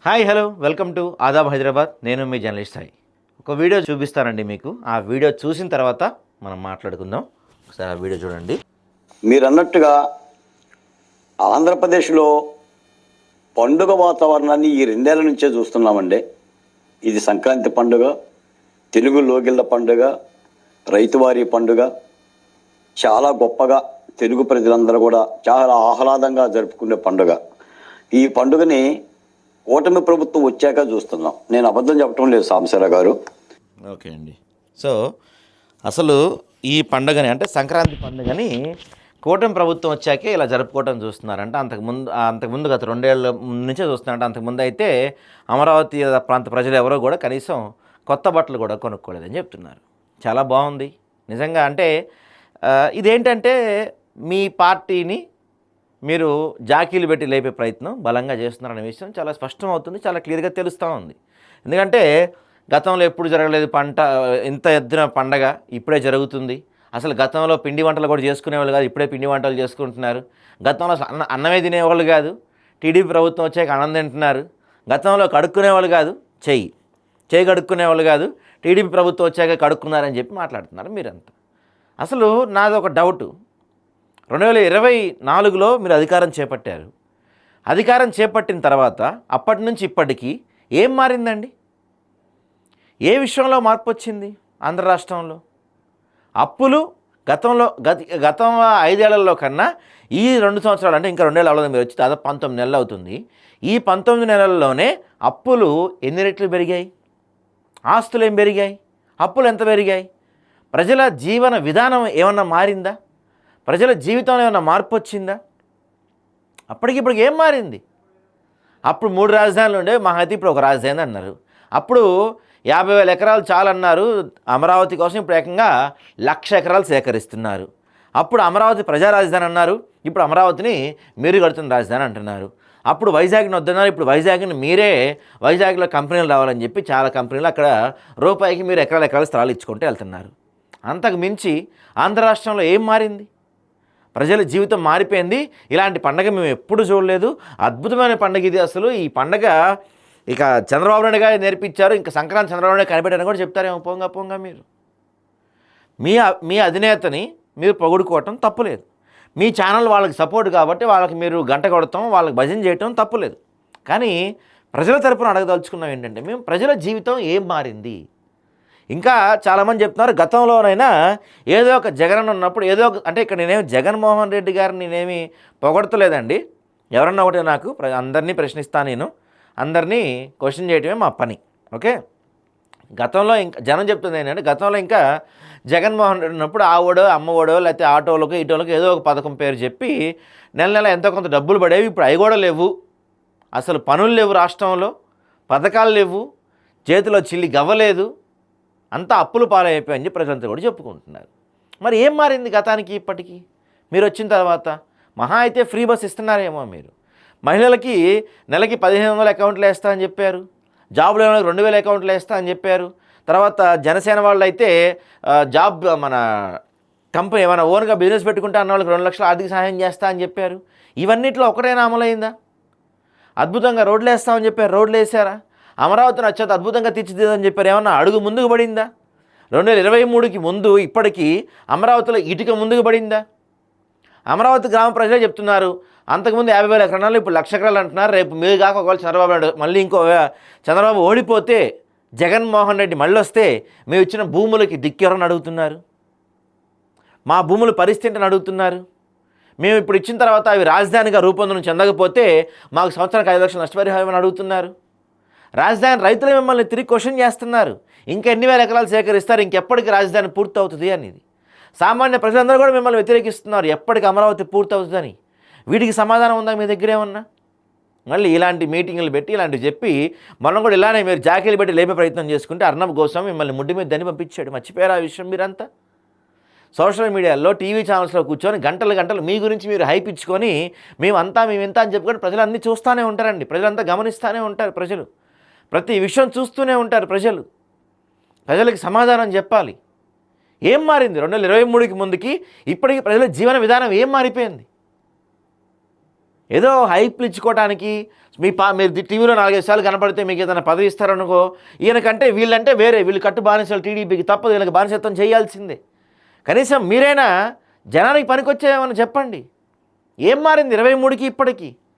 Hi hello welcome to Aadab Hyderabad. నేను మీ journalist Sai. ఒక వీడియో చూపిస్తానండి మీకు. ఆ వీడియో చూసిన తర్వాత మనం మాట్లాడుకుందాం. ఒకసారి ఆ వీడియో చూడండి. మీరు అన్నట్టుగా ఆంధ్రప్రదేశ్లో పండుగ వాతావరణాన్ని ఈ 2 ఏళ్ల నుంచే చూస్తున్నామండి. ఇది సంక్రాంతి పండుగ, తెలుగు లోగిళ్ళ పండుగ, రైతువారీ పండుగ. చాలా గొప్పగా తెలుగు ప్రజలందరూ కూడా చాలా ఆహ్లాదంగా జరుపుకునే పండుగ. ఈ పండుగని కూటమి ప్రభుత్వం వచ్చాక చూస్తున్నాం. నేను అబద్ధం చెప్పడం లేదు సాంబశివరావు గారు. ఓకే అండి. సో అసలు ఈ పండుగని అంటే సంక్రాంతి పండుగని కూటమి ప్రభుత్వం వచ్చాకే ఇలా జరుపుకోవటం చూస్తున్నారంట. అంతకుముందు గత 2 ఏళ్ళ నుంచే చూస్తున్నారంట. అంతకుముందు అయితే అమరావతి ప్రాంత ప్రజలు ఎవరో కూడా కనీసం కొత్త బట్టలు కూడా కొనుక్కోలేదని చెప్తున్నారు. చాలా బాగుంది నిజంగా. అంటే ఇదేంటంటే మీ పార్టీని మీరు జాకీలు పెట్టి లేపే ప్రయత్నం బలంగా చేస్తున్నారనే విషయం చాలా స్పష్టమవుతుంది, చాలా క్లియర్గా తెలుస్తూ ఉంది. ఎందుకంటే గతంలో ఎప్పుడు జరగలేదు ఇంత ఎత్తున పండగ ఇప్పుడే జరుగుతుంది. అసలు గతంలో పిండి వంటలు కూడా చేసుకునేవాళ్ళు కాదు, ఇప్పుడే పిండి వంటలు చేసుకుంటున్నారు. గతంలో అన్నమే తినేవాళ్ళు కాదు, టీడీపీ ప్రభుత్వం వచ్చాక అన్నం తింటున్నారు. గతంలో కడుక్కునేవాళ్ళు కాదు, చేయి కడుక్కునేవాళ్ళు కాదు, టీడీపీ ప్రభుత్వం వచ్చాక కడుక్కున్నారని చెప్పి మాట్లాడుతున్నారు మీరంతా. అసలు నాది ఒక డౌటు. 2024లో మీరు అధికారం చేపట్టారు. అధికారం చేపట్టిన తర్వాత అప్పటి నుంచి ఇప్పటికీ ఏం మారిందండి? ఏ విషయంలో మార్పు వచ్చింది ఆంధ్ర రాష్ట్రంలో? అప్పులు గతం 5 ఏళ్లలో కన్నా ఈ 2 సంవత్సరాలు, అంటే ఇంకా 2 ఏళ్ళు అవ్వలేదు, మీరు వచ్చి దాదాపు 19 నెలలు అవుతుంది. ఈ 19 నెలల్లోనే అప్పులు ఎన్ని రెట్లు పెరిగాయి? ఆస్తులు ఏం పెరిగాయి? అప్పులు ఎంత పెరిగాయి? ప్రజల జీవన విధానం ఏమన్నా మారిందా? ప్రజల జీవితంలో ఏమైనా మార్పు వచ్చిందా? అప్పటికిప్పటికి ఏం మారింది? అప్పుడు 3 రాజధానులు ఉండే, మహాతి ఇప్పుడు ఒక రాజధాని అన్నారు. అప్పుడు 50,000 ఎకరాలు చాలన్నారు అమరావతి కోసం, ఇప్పుడు ఏకంగా 1,00,000 ఎకరాలు సేకరిస్తున్నారు. అప్పుడు అమరావతి ప్రజా రాజధాని అన్నారు, ఇప్పుడు అమరావతిని మీరు కడుతున్న రాజధాని అంటున్నారు. అప్పుడు వైజాగ్ని వద్దన్నారు, ఇప్పుడు వైజాగ్ని మీరే, వైజాగ్లో కంపెనీలు రావాలని చెప్పి చాలా కంపెనీలు అక్కడ రూపాయికి మీరు ఎకరాల స్థలాలు ఇచ్చుకుంటూ వెళ్తున్నారు. అంతకు మించి ఆంధ్ర రాష్ట్రంలో ఏం మారింది? ప్రజల జీవితం మారిపోయింది. ఇలాంటి పండగ మేము ఎప్పుడు చూడలేదు. అద్భుతమైన పండగ ఇది. అసలు ఈ పండగ ఇక చంద్రబాబు నాయుడు గారు నేర్పించారు, ఇంకా సంక్రాంతి చంద్రబాబు నాయుడు కనిపెట్టారని కూడా చెప్తారేమో. పోంగా మీరు మీ అధినేతని మీరు పొగుడుకోవటం తప్పులేదు. మీ ఛానల్ వాళ్ళకి సపోర్ట్ కాబట్టి వాళ్ళకి మీరు గంట కొడతాం, వాళ్ళకి భజన చేయటం తప్పులేదు. కానీ ప్రజల తరపున అడగదలుచుకున్నాం ఏంటంటే, మేము ప్రజల జీవితం ఏం మారింది? ఇంకా చాలామంది చెప్తున్నారు గతంలోనైనా ఏదో ఒక జగన్ ఉన్నప్పుడు ఏదో ఒక, అంటే ఇక్కడ నేనేమి జగన్మోహన్ రెడ్డి గారిని నేనేమి పొగడతలేదండి. ఎవరన్నా ఒకటే, నాకు అందరినీ ప్రశ్నిస్తాను, నేను అందరినీ క్వశ్చన్ చేయటమే మా పని. ఓకే, గతంలో ఇంకా జనం చెప్తుంది ఏంటంటే, గతంలో ఇంకా జగన్మోహన్ రెడ్డి ఉన్నప్పుడు ఆవడో అమ్మఒడో లేకపోతే ఆటోలకు ఇటోలకు ఏదో ఒక పథకం పేరు చెప్పి నెల ఎంతో కొంత డబ్బులు పడేవి. ఇప్పుడు అవి కూడా లేవు. అసలు పనులు లేవు రాష్ట్రంలో, పథకాలు లేవు, చేతిలో చిల్లి గవ్వలేదు, అంతా అప్పులు పాలైపోయాయని చెప్పి ప్రజలంతా కూడా చెప్పుకుంటున్నారు. మరి ఏం మారింది గతానికి ఇప్పటికీ? మీరు వచ్చిన తర్వాత మహా అయితే ఫ్రీ బస్ ఇస్తున్నారేమో. మీరు మహిళలకి నెలకి 1,500 అకౌంట్లు వేస్తా అని చెప్పారు, జాబులు ఏమైనా 2,000 అకౌంట్లు వేస్తా అని చెప్పారు. తర్వాత జనసేన వాళ్ళు అయితే జాబ్ మన కంపెనీ ఏమైనా ఓన్గా బిజినెస్ పెట్టుకుంటే అన్న వాళ్ళకి 2 లక్షలు ఆర్థిక సహాయం చేస్తా అని చెప్పారు. ఇవన్నిట్లో ఒకటైనా అమలైందా? అద్భుతంగా రోడ్లు వేస్తామని చెప్పారు, రోడ్లు వేసారా? అమరావతిని అత్యంత అద్భుతంగా తీర్చిదిద్దని చెప్పారు, ఏమన్నా అడుగు ముందుకు పడిందా? 2023కి ముందు ఇప్పటికీ అమరావతిలో ఇటుక ముందుకు పడిందా? అమరావతి గ్రామ ప్రజలే చెప్తున్నారు, అంతకుముందు 50,000 ఎకరాలు ఇప్పుడు 1,00,000 ఎకరాలు అంటున్నారు. రేపు మీరు కాక ఒకవేళ చంద్రబాబు నాయుడు మళ్ళీ చంద్రబాబు ఓడిపోతే, జగన్మోహన్ రెడ్డి మళ్ళీ వస్తే మేము ఇచ్చిన భూములకి దిక్కెవరని అడుగుతున్నారు. మా భూముల పరిస్థితిని అడుగుతున్నారు. మేము ఇప్పుడు ఇచ్చిన తర్వాత అవి రాజధానిగా రూపొందడం చెందకపోతే మాకు సంవత్సరానికి 5 లక్షలు నష్టపరిహారం అని అడుగుతున్నారు. రాజధాని రైతులే మిమ్మల్ని తిరిగి క్వశ్చన్ చేస్తున్నారు, ఇంకా ఎన్ని వేల ఎకరాలు సేకరిస్తారు, ఇంకెప్పటికి రాజధాని పూర్తవుతుంది అనేది. సామాన్య ప్రజలందరూ కూడా మిమ్మల్ని వ్యతిరేకిస్తున్నారు, ఎప్పటికి అమరావతి పూర్తవుతుందని. వీటికి సమాధానం ఉందా మీ దగ్గర ఏమన్నా? మళ్ళీ ఇలాంటి మీటింగులు పెట్టి ఇలాంటివి చెప్పి మనం కూడా ఇలానే మీరు జాకీలు పెట్టి లేపే ప్రయత్నం చేసుకుంటే అర్నబ్ గోస్వామి మిమ్మల్ని ముడ్డి మీద దని పంపించాడు. మర్చిపోయారు ఆ విషయం మీరంతా? సోషల్ మీడియాలో టీవీ ఛానల్స్లో కూర్చొని గంటలు మీ గురించి మీరు హైప్ ఇచ్చుకొని మేము ఇంత అని చెప్పుకొని ప్రజలు అన్నీ చూస్తూనే ఉంటారండి. ప్రజలంతా గమనిస్తూనే ఉంటారు. ప్రతి విషయం చూస్తూనే ఉంటారు. ప్రజలకి సమాధానం చెప్పాలి. ఏం మారింది 2023కి ముందుకి ఇప్పటికీ? ప్రజల జీవన విధానం ఏం మారిపోయింది? ఏదో హైప్లు ఇచ్చుకోవడానికి మీరు టీవీలో 4-5 సార్లు కనపడితే మీకు ఏదైనా పదవి ఇస్తారనుకో, ఈయనకంటే వీళ్ళంటే వేరే, వీళ్ళు కట్టు బానిసలు టీడీపీకి, తప్పదు వీళ్ళకి బానిసత్వం చేయాల్సిందే. కనీసం మీరైనా జనానికి పనికొచ్చేమని చెప్పండి. ఏం మారింది 23కి ఇప్పటికీ?